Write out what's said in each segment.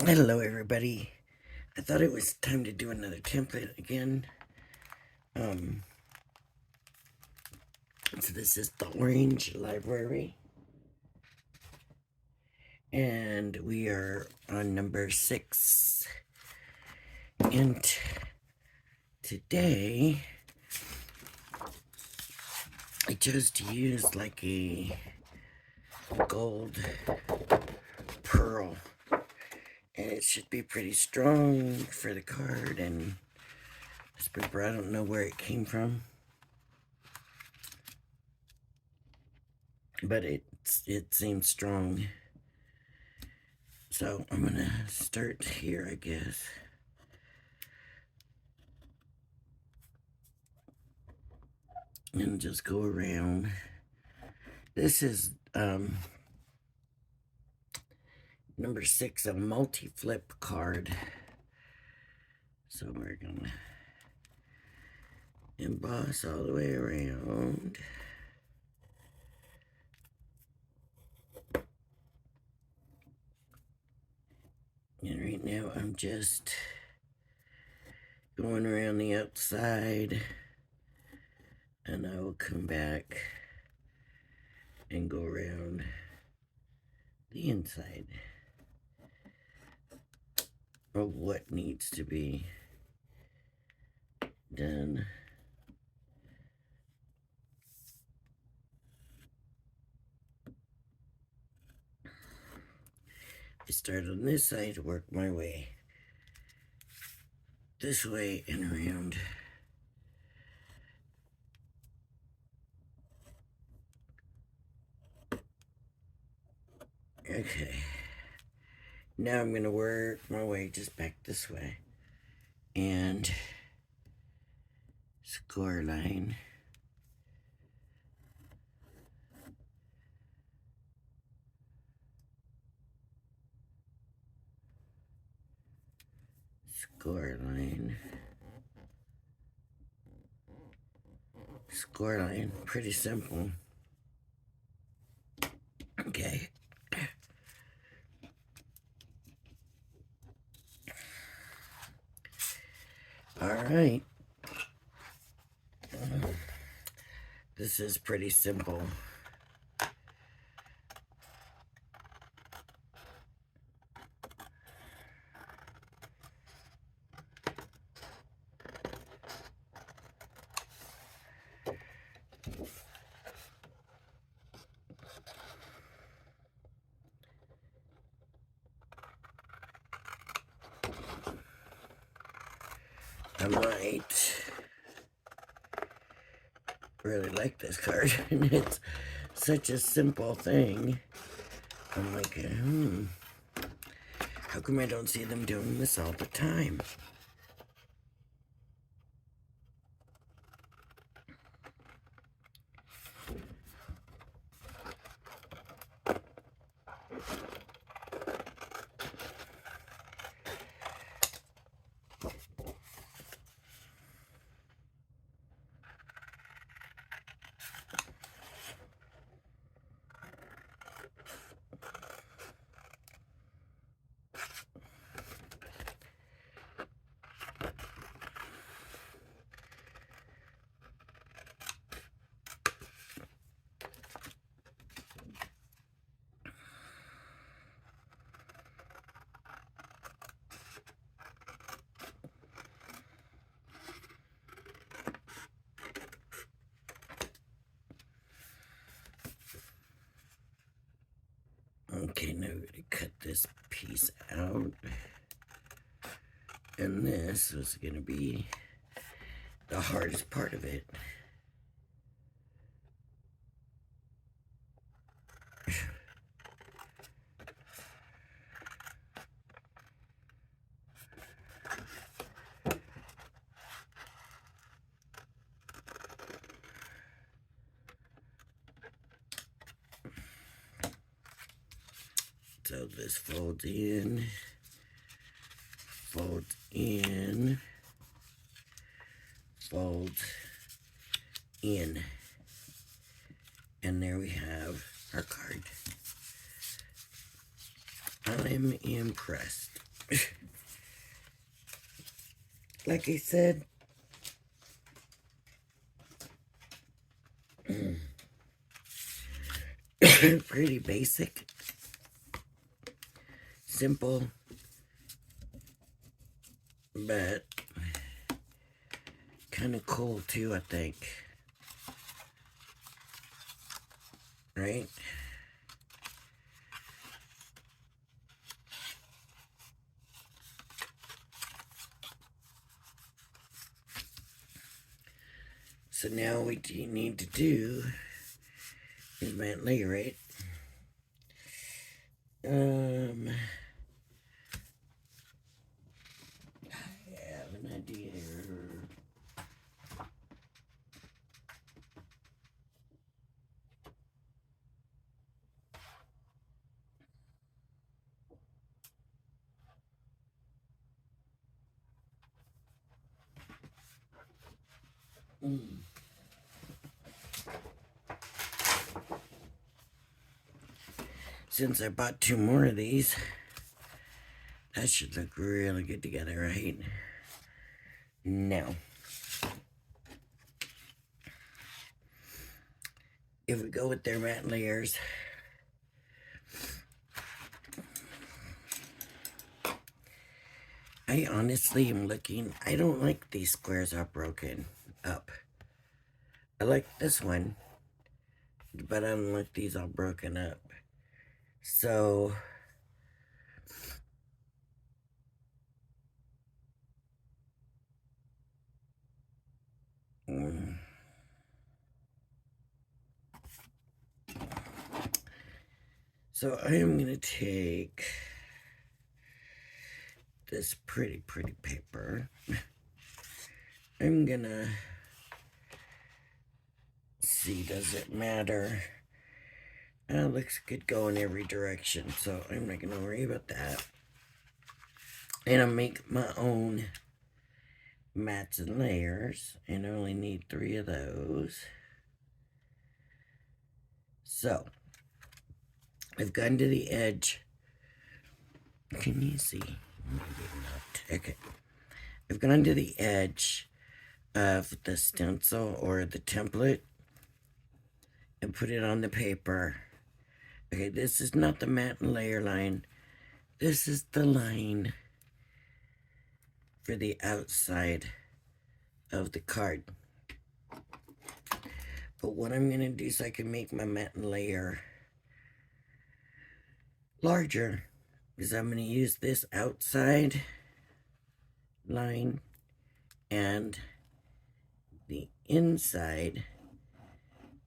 Hello everybody. I thought it was time to do another template again. Um, so this is the Orange Library. And we are on number 6. And today I chose to use like a gold pearl. And it should be pretty strong for the card, and this paper, I don't know where it came from. But it seems strong. So I'm gonna start here, I guess. And just go around. This is number 6, a multi-flip card. So we're gonna emboss all the way around. And right now I'm just going around the outside, and I will come back and go around the inside of what needs to be done. I start on this side, work my way this way and around. Okay. Now I'm going to work my way just back this way. And score line. Score line. Score line. Pretty simple. Okay. Alright. This is pretty simple. I might really like this card, and it's such a simple thing. I'm like, how come I don't see them doing this all the time? Okay, now we're gonna cut this piece out. And this is gonna be the hardest part of it. So this folds in, folds in, folds in. And there we have our card. I'm impressed. Like I said, pretty basic, simple, but kind of cool too, I think. Right? So now what you need to do is matte layer it. I have an idea. Since I bought 2 more of these, that should look really good together, right? Now, if we go with their matte layers, I honestly am looking, I don't like these squares are broken up. I like this one, but I don't like these all broken up. So, so I am going to take this pretty paper. I'm going to see, does it matter? Looks good going every direction, so I'm not going to worry about that. And I'll make my own mats and layers, and I only need 3 of those. So, I've gone to the edge. Can you see? Maybe not. Okay. I've gone to the edge of the stencil or the template and put it on the paper. Okay, this is not the matte and layer line. This is the line for the outside of the card. But what I'm going to do so I can make my matte and layer larger is I'm going to use this outside line and the inside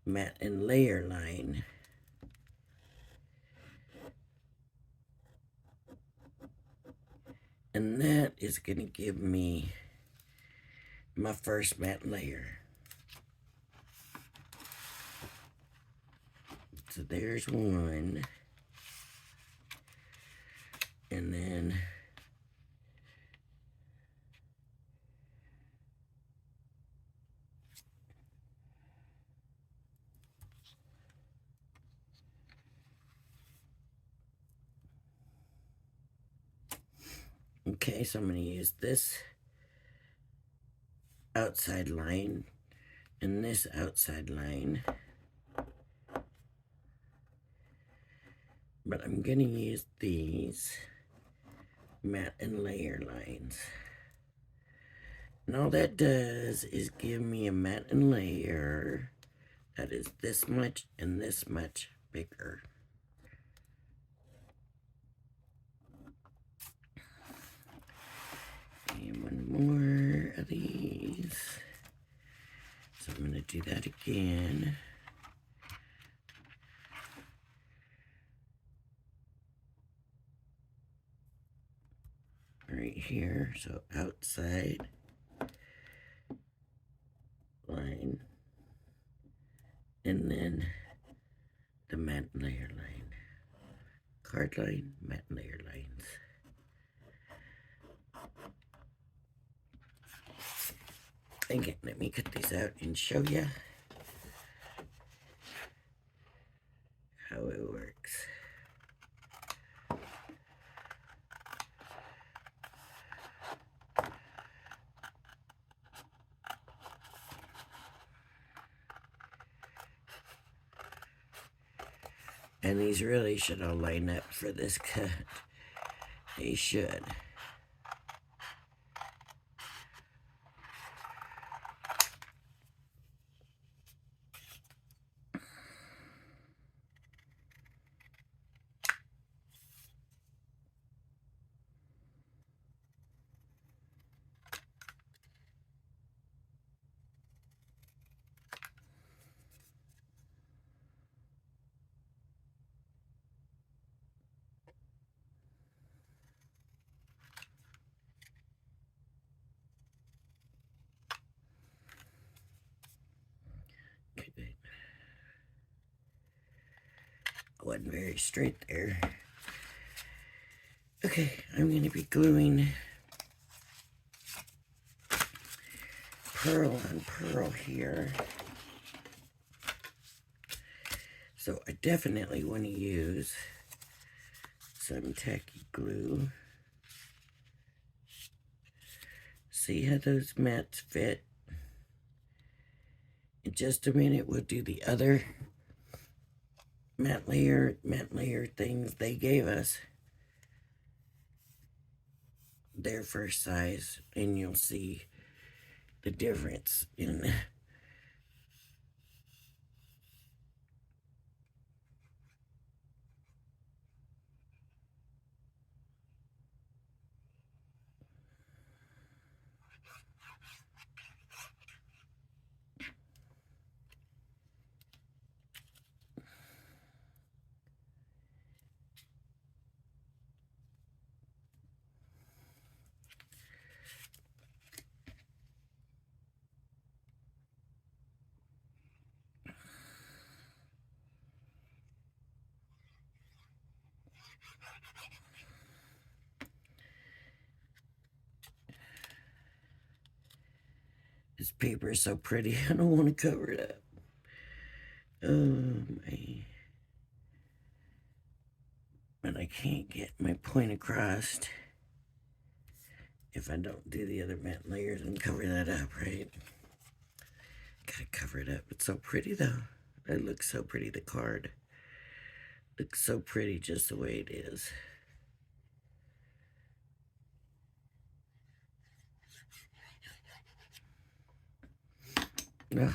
matte and layer line. And that is going to give me my first matte layer. So there's one. And then okay, so I'm going to use this outside line and this outside line. But I'm going to use these matte and layer lines. And all that does is give me a matte and layer that is this much and this much bigger. And one more of these. So I'm going to do that again. Right here, so outside line, and then the matte layer line, card line, matte layer lines. Again, let me cut these out and show you how it works. And these really should all line up for this cut. They should. Okay. Wasn't very straight there. Okay, I'm going to be gluing pearl on pearl here. So I definitely want to use some tacky glue. See how those mats fit? In just a minute, we'll do the other matte layer things they gave us. Their first size, and you'll see the difference in this paper is so pretty. I don't want to cover it up. Oh my. But I can't get my point across if I don't do the other matte layers and cover that up, right? Gotta cover it up. It's so pretty though. It looks so pretty, the card. Looks so pretty just the way it is. Ugh.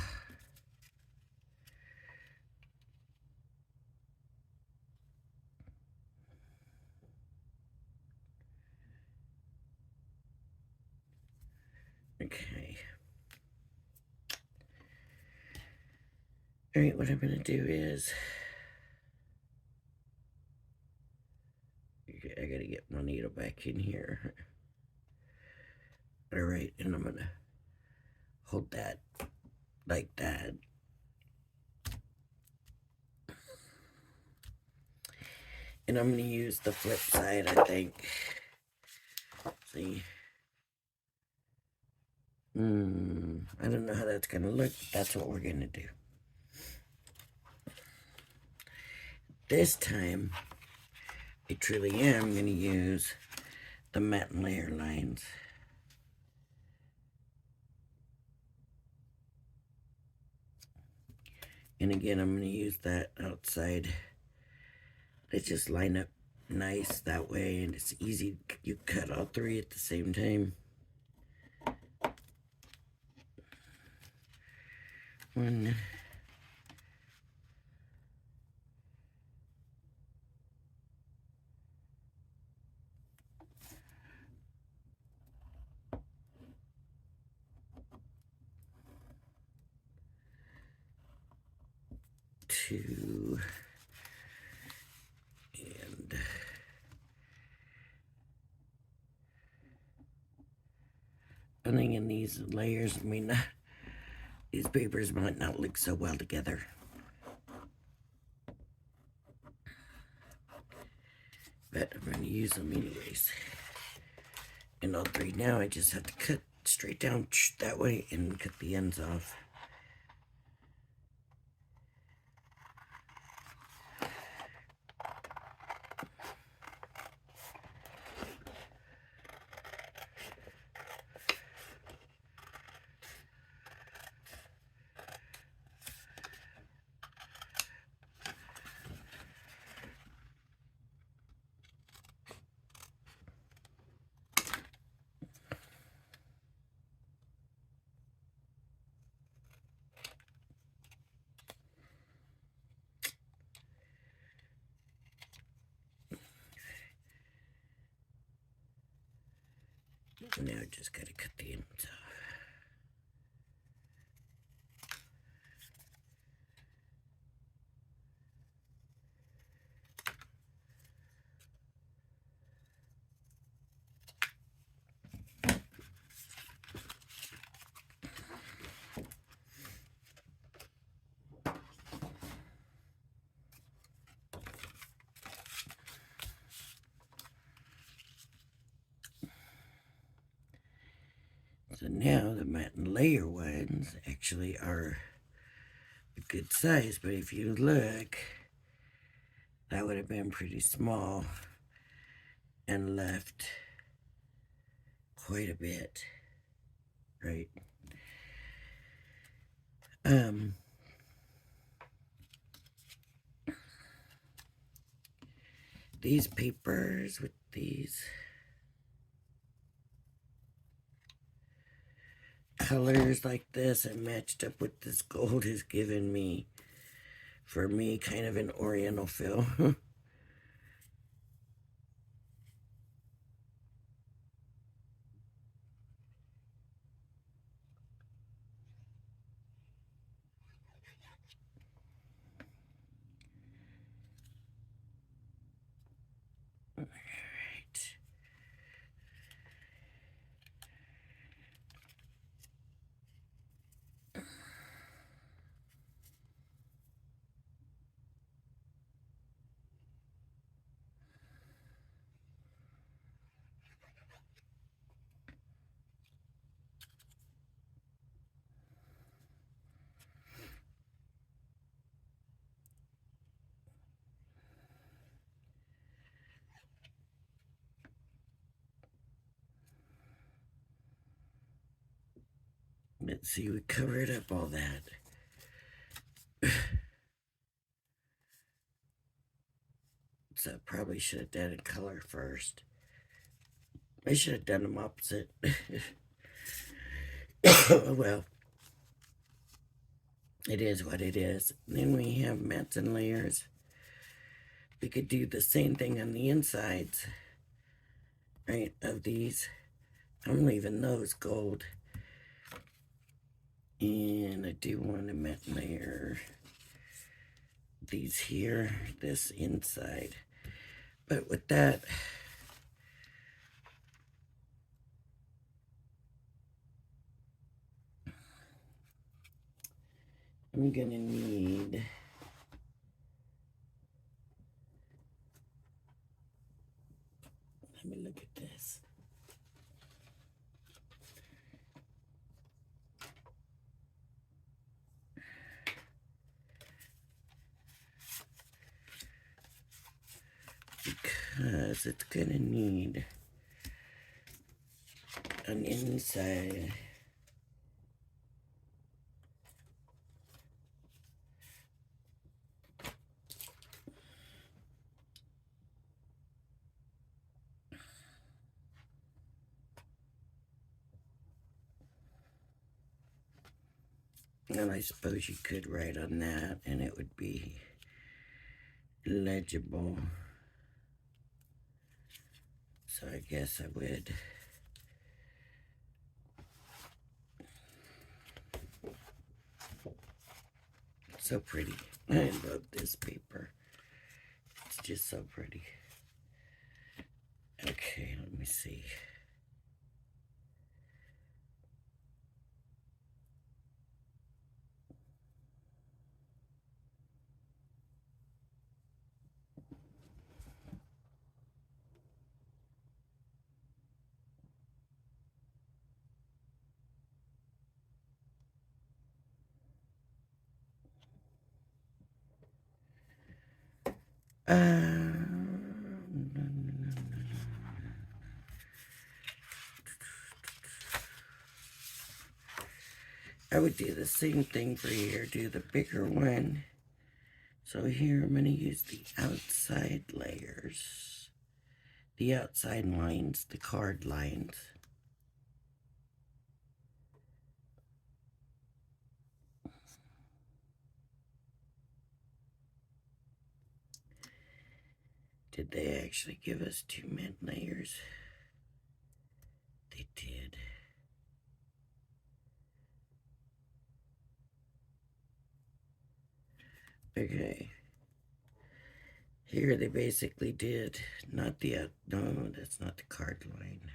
Okay. All right, what I'm gonna do is I gotta get my needle back in here. All right, and I'm gonna hold that like that. And I'm gonna use the flip side, I think. See? I don't know how that's gonna look, but that's what we're gonna do. This time, I truly am gonna use the matte layer lines. And again, I'm gonna use that outside. They just line up nice that way, and it's easy. You cut all three at the same time. One. Two. And I think in these layers, these papers might not look so well together. But I'm going to use them anyways. And all three now, I just have to cut straight down that way and cut the ends off. Now I just gotta cut the ends off. So now the matte and layer ones actually are a good size, but if you look, that would have been pretty small and left quite a bit, right? These papers with these colors like this and matched up with this gold has given me, for me, kind of an oriental feel. Alright. Let's see, we covered up all that. So I probably should have done a color first. I should have done them opposite. Oh well, it is what it is. Then we have mattes and layers. We could do the same thing on the insides, right, of these. I'm leaving those gold. And I do want to matte layer these here, this inside. But with that, I'm gonna need let me look at this. Because it's gonna need an inside. And I suppose you could write on that and it would be legible. So I guess I would. So pretty. I love this paper. It's just so pretty. Okay, let me see. I would do the same thing for here, do the bigger one. So here I'm going to use the outside layers, the outside lines, the card lines. Did they actually give us 2 matte layers? They Okay. Here they basically did not the no, that's not the card line.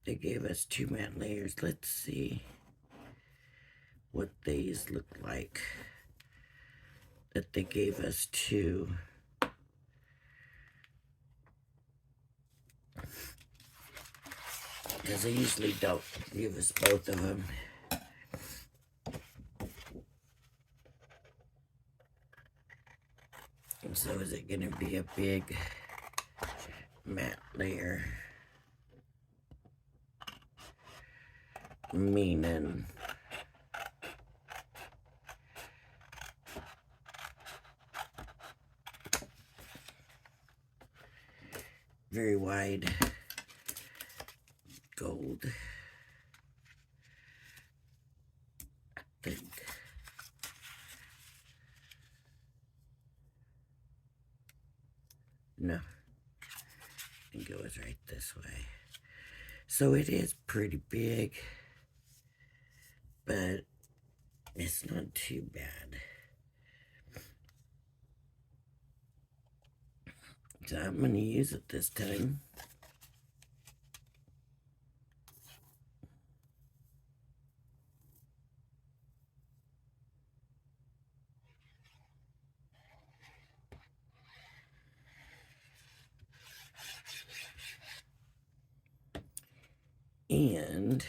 They gave us 2 matte layers. Let's see what these look like that they gave us 2. Because they usually don't give us both of them. And so is it going to be a big matte layer? Meaning very wide gold, I think. No, I think it was right this way. So it is pretty big, but it's not too bad. So I'm going to use it this time. And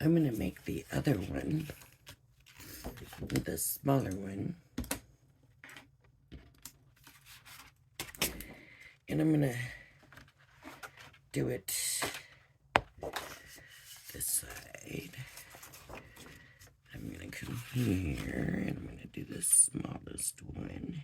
I'm going to make the other one, the smaller one, and I'm going to do it this side. I'm going to come here, and I'm going to do the smallest one.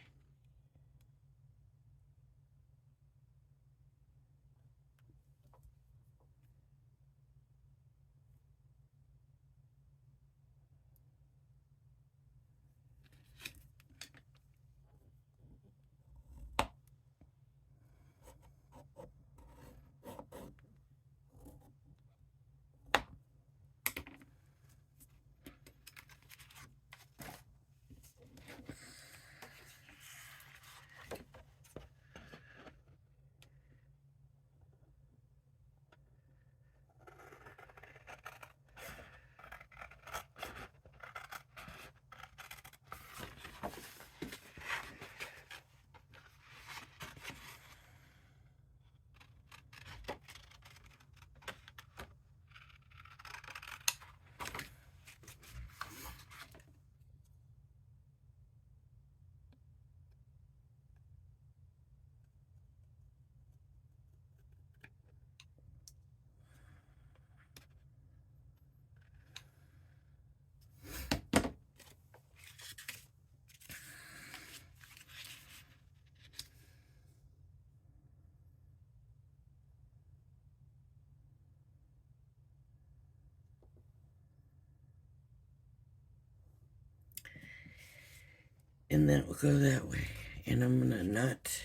And then we'll go that way. And I'm going to not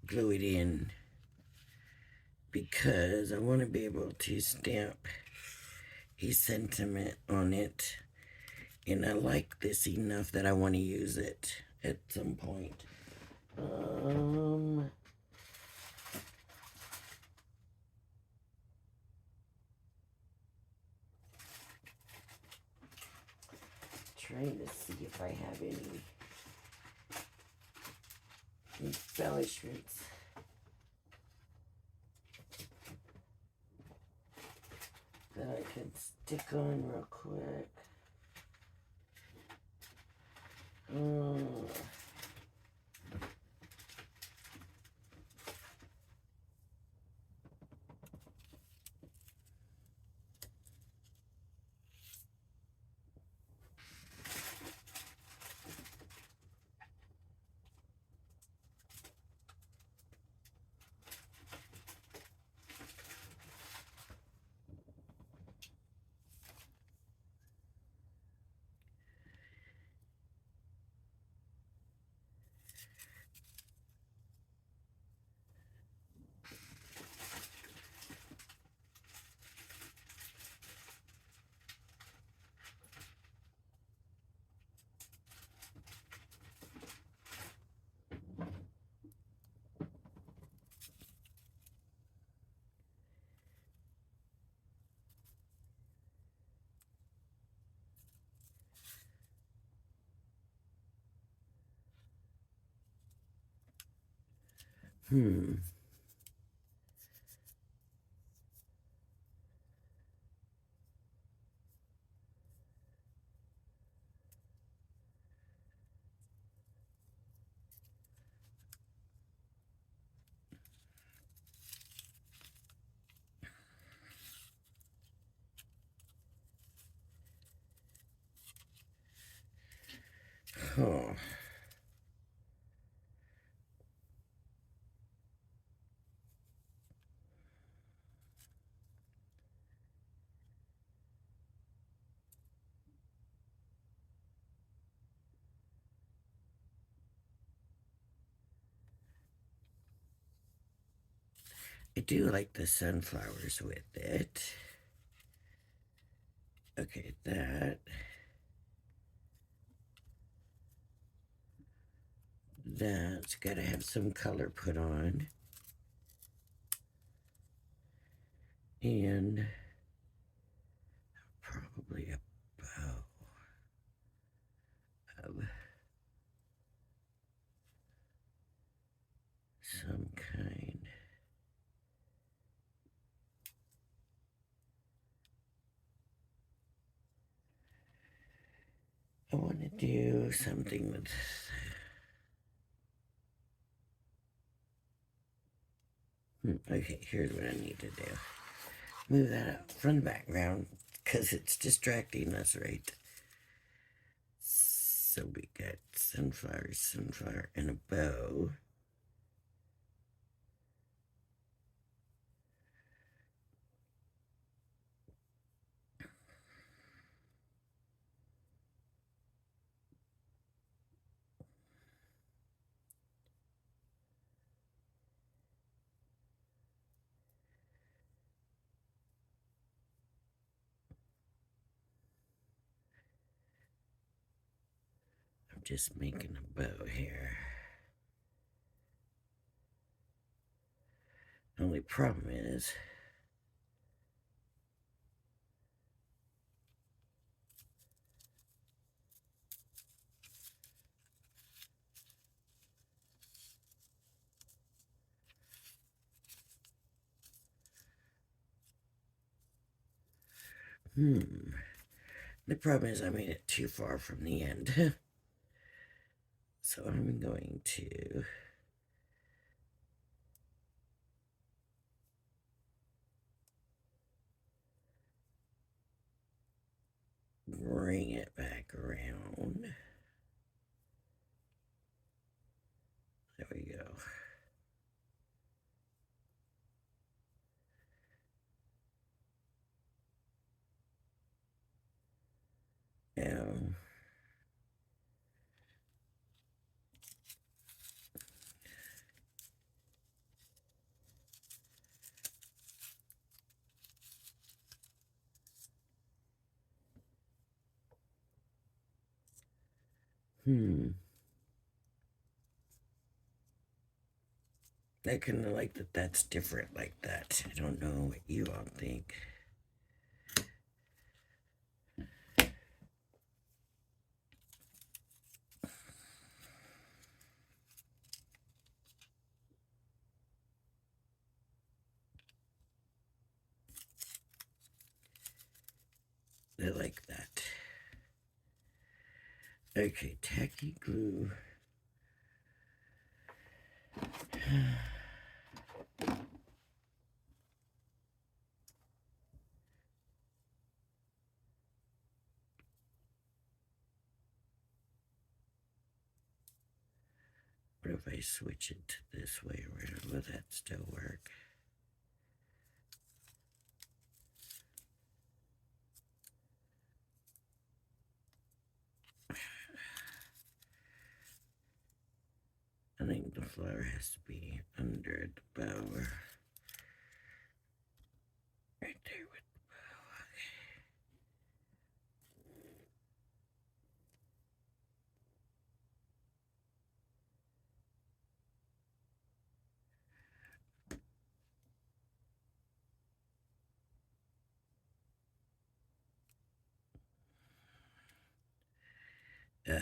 glue it in because I want to be able to stamp a sentiment on it. And I like this enough that I want to use it at some point. Trying to see if I have any embellishments. That I can stick on real quick. Hmm. Oh. I do like the sunflowers with it. Okay, that's gotta have some color put on. And probably a bow of some kind. I want to do something with. Okay, here's what I need to do. Move that up from the background because it's distracting us, right? So we got sunflower, sunflower, and a bow. I'm just making a bow here. Only problem is the problem is I made it too far from the end. So I'm going to bring it back around. There we go. Now, I kind of like that that's different like that. I don't know what you all think. I like that. Okay, tacky glue. What if I switch it to this way? Will that still work? I think the flower has to be under the bow. Right there with the bow.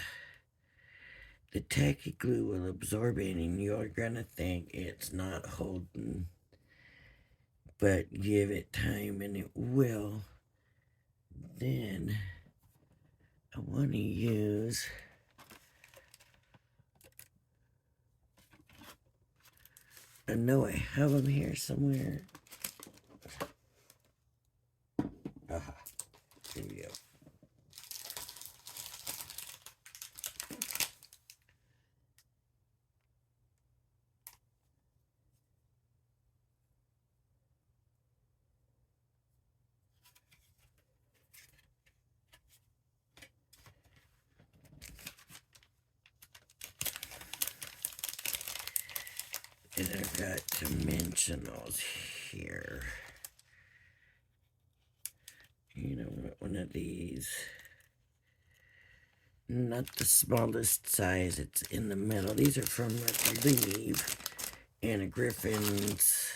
the tacky glue will absorb it and you're gonna think it's not holding, but give it time and it will. Then I want to use I know I have them here somewhere. Aha, here we go. And I've got dimensionals here. You know, one of these. Not the smallest size, it's in the middle. These are from, I believe, Anna Griffin's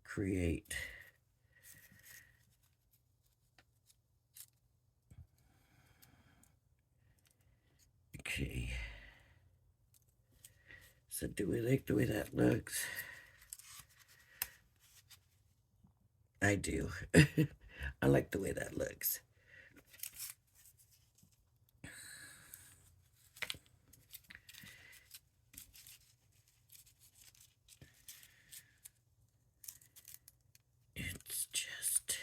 Create. Okay. So do we like the way that looks? I do. I like the way that looks. It's just...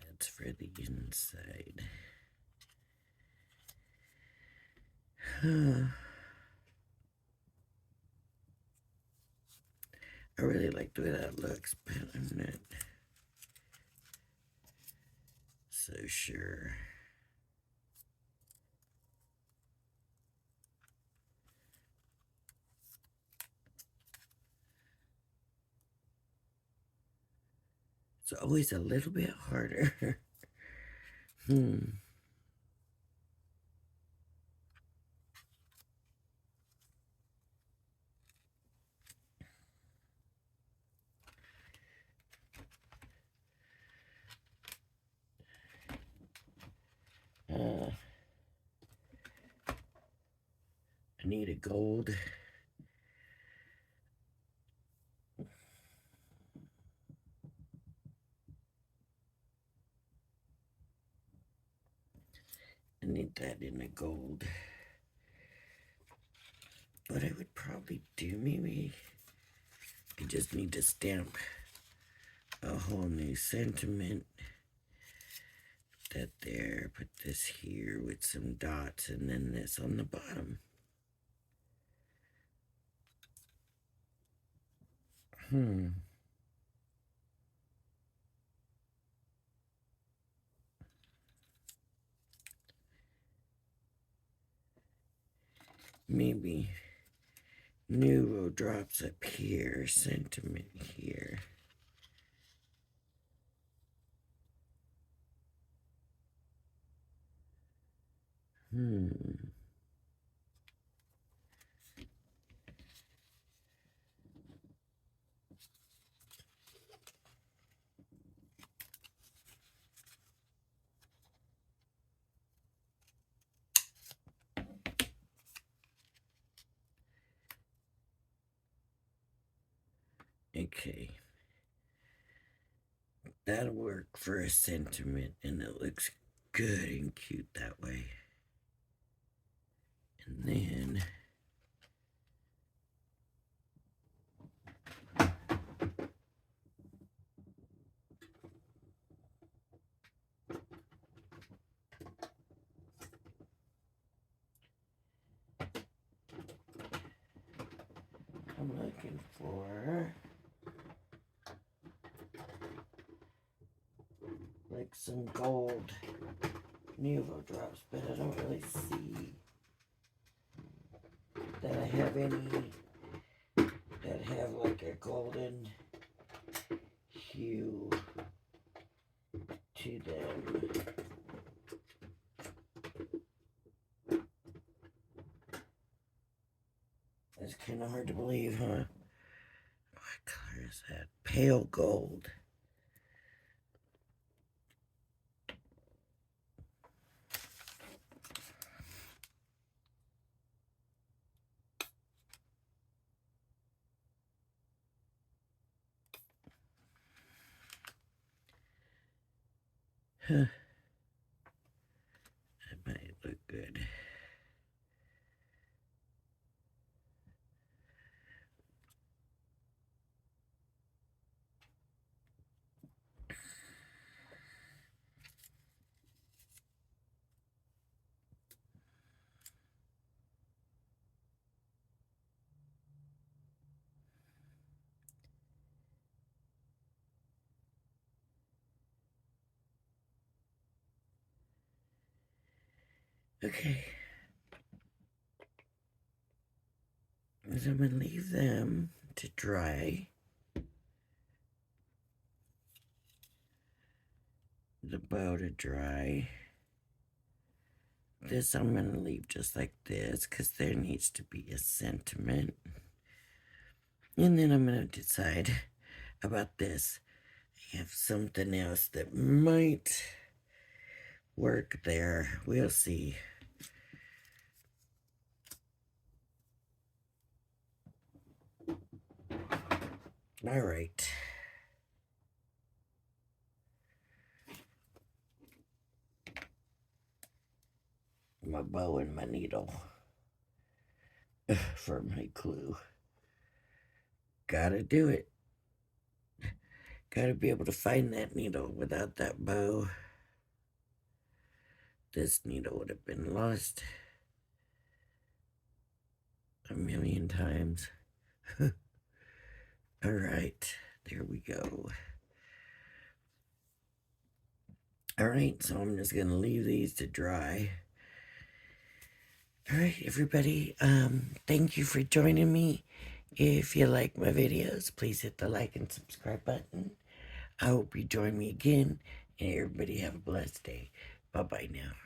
That's for the inside. I really like the way that looks, but I'm not so sure. It's always a little bit harder. I need a gold. I need that in a gold. What I would probably do, maybe I just need to stamp a whole new sentiment. That there, put this here with some dots, and then this on the bottom. Maybe neuro drops up here, sentiment here. Okay. That'll work for a sentiment, and it looks good and cute that way. And then I'm looking for like some gold Nuvo drops, but I don't really see that I have any have like a golden hue to them. It's kind of hard to believe, huh? What color is that? Pale gold. Huh. That might look good. Okay. So I'm going to leave them to dry. The bow to dry. This I'm going to leave just like this because there needs to be a sentiment. And then I'm going to decide about this. I have something else that might work there. We'll see. All right. My bow and my needle for my clue. Gotta do it. Gotta be able to find that needle. Without that bow, this needle would have been lost a million times. All right, there we go. All right, so I'm just gonna leave these to dry. All right, everybody, thank you for joining me. If you like my videos, please hit the like and subscribe button. I hope you join me again, and everybody have a blessed day. Bye-bye now.